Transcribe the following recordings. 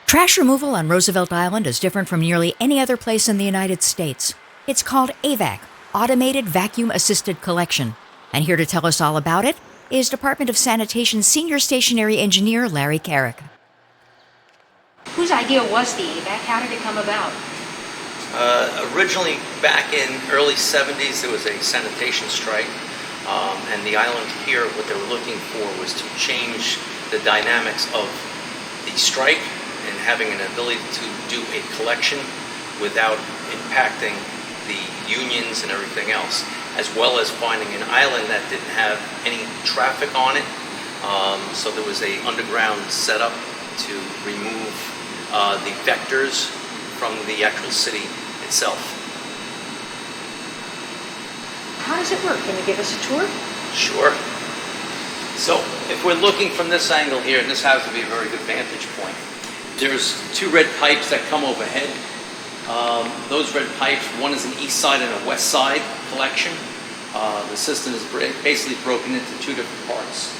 Trash removal on Roosevelt Island is different from nearly any other place in the United States. It's called AVAC, Automated Vacuum Assisted Collection. And here to tell us all about it is Department of Sanitation Senior Stationary Engineer Larry Carrick. Whose idea was the AVAC? How did it come about? Originally, back in early 70s, there was a sanitation strike, and the island here, what they were looking for was to change the dynamics of the strike and having an ability to do a collection without impacting the unions and everything else, as well as finding an island that didn't have any traffic on it. So there was a underground setup to remove the vectors from the actual city itself. How does it work? Can you give us a tour? Sure. So if we're looking from this angle here, and this has to be a very good vantage point, there's two red pipes that come overhead. Those red pipes, one is an east side and a west side collection. The system is basically broken into two different parts.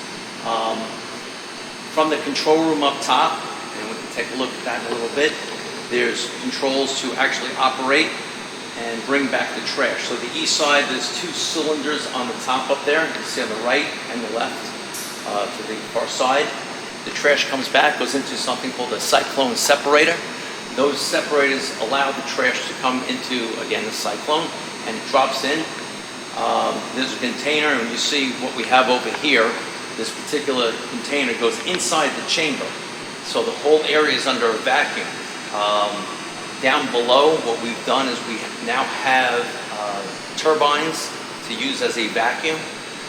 From the control room up top, and we can take a look at that in a little bit, there's controls to actually operate and bring back the trash. So the east side, there's two cylinders on the top up there. You can see on the right and the left to the far side. The trash comes back, goes into something called a cyclone separator. Those separators allow the trash to come into, again, the cyclone, and it drops in. There's a container, and you see what we have over here. This particular container goes inside the chamber. So the whole area is under a vacuum. Down below, what we've done is we now have turbines to use as a vacuum,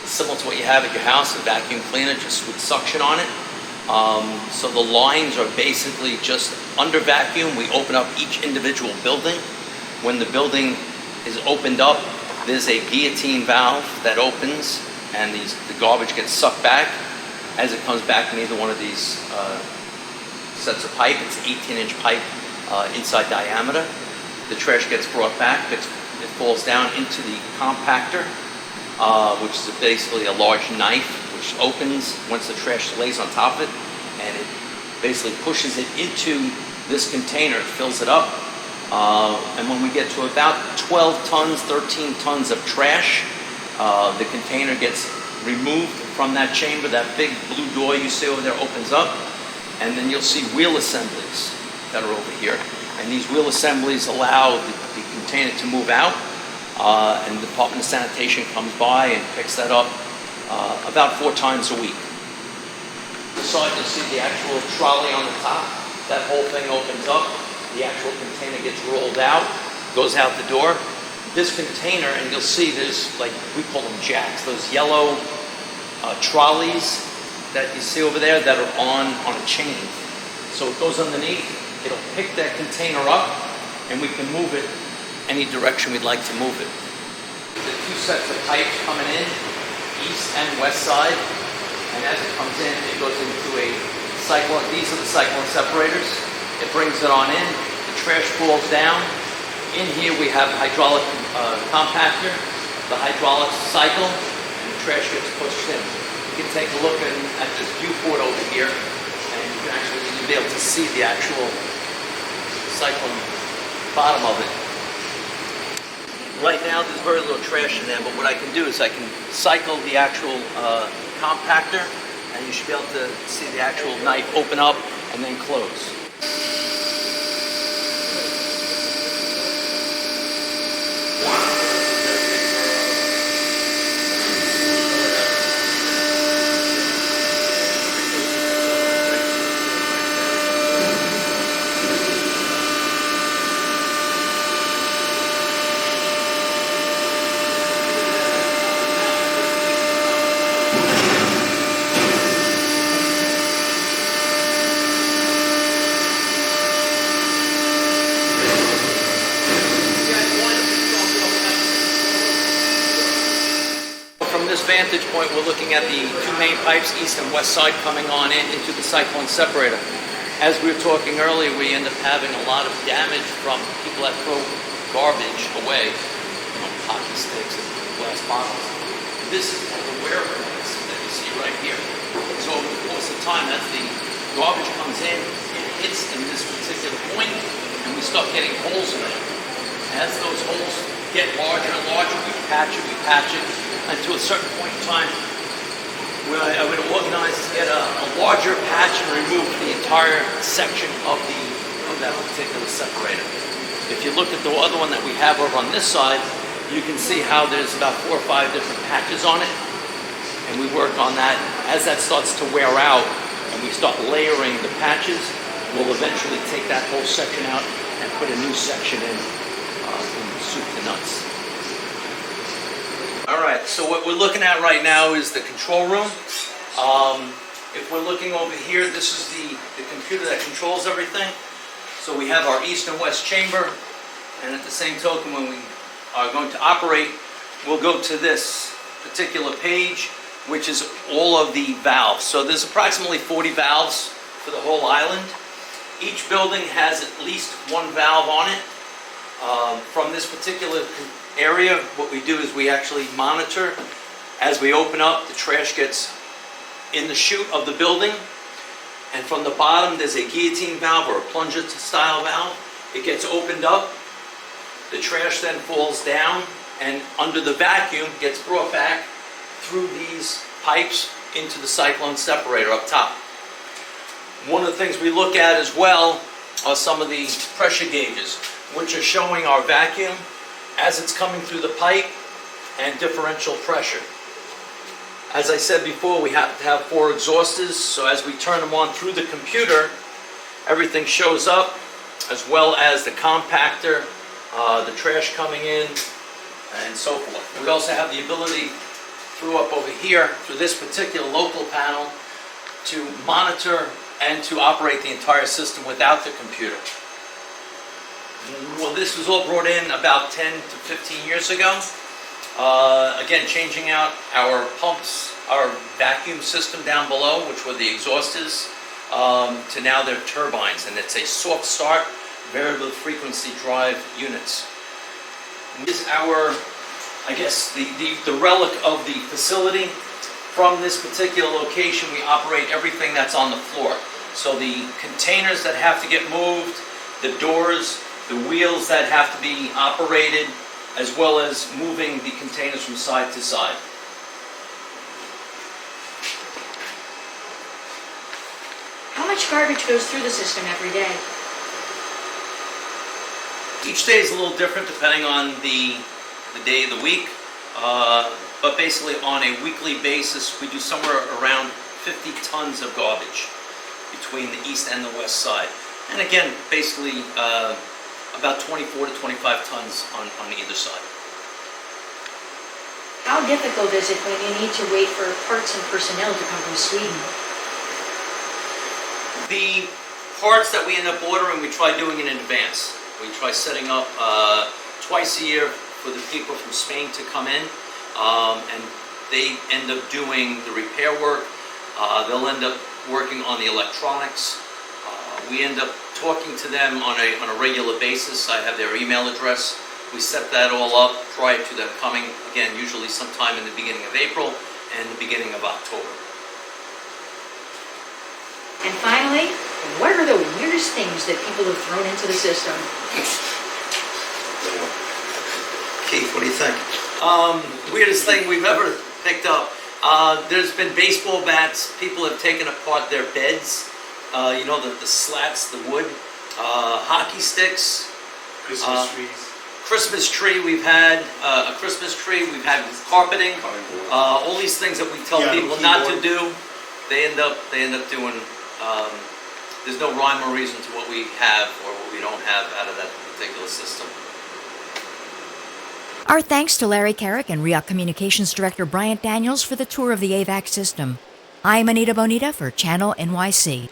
similar to what you have at your house, a vacuum cleaner just with suction on it. So the lines are basically just under vacuum. We open up each individual building. When the building is opened up, there's a guillotine valve that opens, and the garbage gets sucked back. As it comes back in either one of these sets of pipe, it's an 18-inch pipe inside diameter. The trash gets brought back. It falls down into the compactor, which is basically a large knife, which opens once the trash lays on top of it, and it basically pushes it into this container, fills it up, and when we get to about 12 tons, 13 tons of trash, the container gets removed from that chamber. That big blue door you see over there opens up, and then you'll see wheel assemblies that are over here, and these wheel assemblies allow the container to move out, and the Department of Sanitation comes by and picks that up about 4 times a week. The side, you'll see the actual trolley on the top. That whole thing opens up. The actual container gets rolled out, goes out the door. This container, and you'll see there's, like, we call them jacks, those yellow trolleys that you see over there that are on a chain. So it goes underneath. It'll pick that container up, and we can move it any direction we'd like to move it. The 2 sets of pipes coming in, east and west side, and as it comes in, it goes into a cyclone. These are the cyclone separators. It brings it on in. The trash falls down. In here we have a hydraulic compactor. The hydraulics cycle, and the trash gets pushed in. You can take a look at this viewport over here, and you can actually be able to see the actual cyclone bottom of it. Right now, there's very little trash in there, but what I can do is I can cycle the actual compactor, and you should be able to see the actual knife open up and then close. Vantage point, we're looking at the 2 main pipes, east and west side, coming on into the cyclone separator. As we were talking earlier, we end up having a lot of damage from people that throw garbage away, hockey sticks and glass bottles. This is one of the wear points that you see right here. So over the course of time, as the garbage comes in, it hits in this getting holes in it. As those holes get larger and larger, we patch it, and to a certain point in time, I would organize to get a larger patch and remove the entire section of that particular separator. If you look at the other one that we have over on this side, you can see how there's about 4 or 5 different patches on it, and we work on that. As that starts to wear out and we start layering the patches, we'll eventually take that whole section out and put a new section in from soup to nuts. All right, so what we're looking at right now is the control room. If we're looking over here, this is the computer that controls everything. So we have our east and west chamber, and at the same token, when we are going to operate, we'll go to this particular page, which is all of the valves. So there's approximately 40 valves for the whole island. Each building has at least one valve on it. From this particular area, what we do is we actually monitor. As we open up, the trash gets in the chute of the building, and from the bottom there's a guillotine valve or a plunger style valve. It gets opened up, the trash then falls down, and under the vacuum gets brought back through these pipes into the cyclone separator up top. One of the things we look at as well are some of the pressure gauges, which are showing our vacuum as it's coming through the pipe and differential pressure. As I said before, we have to have 4 exhausters, so as we turn them on through the computer, everything shows up, as well as the compactor, the trash coming in, and so forth. We also have the ability up over here, through this particular local panel, to monitor and to operate the entire system without the computer. Well, this was all brought in about 10 to 15 years ago. Again, changing out our pumps, our vacuum system down below, which were the exhausters, to now they're turbines, and it's a soft start, variable frequency drive units. This is our, I guess, the relic of the facility. From this particular location, we operate everything that's on the floor. So the containers that have to get moved, the doors, the wheels that have to be operated, as well as moving the containers from side to side. How much garbage goes through the system every day? Each day is a little different depending on the day of the week. But basically on a weekly basis, we do somewhere around 50 tons of garbage between the east and the west side. And again, basically about 24 to 25 tons on either side. How difficult is it when you need to wait for parts and personnel to come from Sweden? The parts that we end up ordering, we try doing in advance. We try setting up twice a year for the people from Spain to come in, and they end up doing the repair work. They'll end up working on the electronics. We end up talking to them on a regular basis. I have their email address. We set that all up prior to them coming, again, usually sometime in the beginning of April and the beginning of October. And finally, what are the weirdest things that people have thrown into the system? Keith, what do you think? Weirdest thing we've ever picked up. There's been baseball bats. People have taken apart their beds. You know, the slats, the wood. Hockey sticks. Christmas trees. Christmas tree, we've had a Christmas tree. We've had carpeting. All these things that we tell people not to do, they end up doing. There's no rhyme or reason to what we have or what we don't have out of that particular system. Our thanks to Larry Carrick and REAC Communications Director Bryant Daniels for the tour of the AVAC system. I'm Anita Bonita for Channel NYC.